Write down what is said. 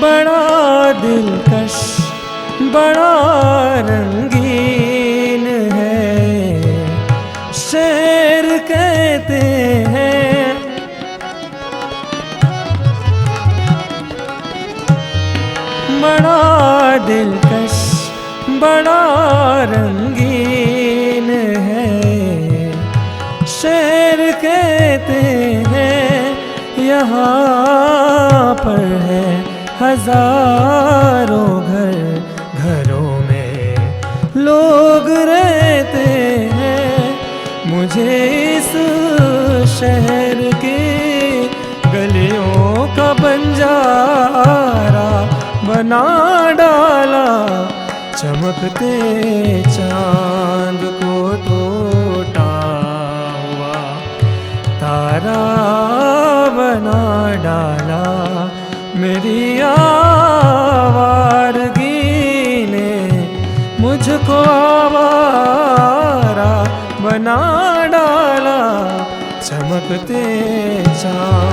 बड़ा दिलकश बड़ा रंगीन है, शेर कहते हैं। बड़ा दिलकश बड़ा रंगीन है, शेर कहते हैं। यहाँ पर है हजारों घर, घरों में लोग रहते हैं। मुझे इस शहर के गलियों का बंजारा बना डाला, चमकते चांद को टूटा हुआ तारा बना डाला। मेरी आवारगी ने मुझको आवारा बना डाला, चमकते चांद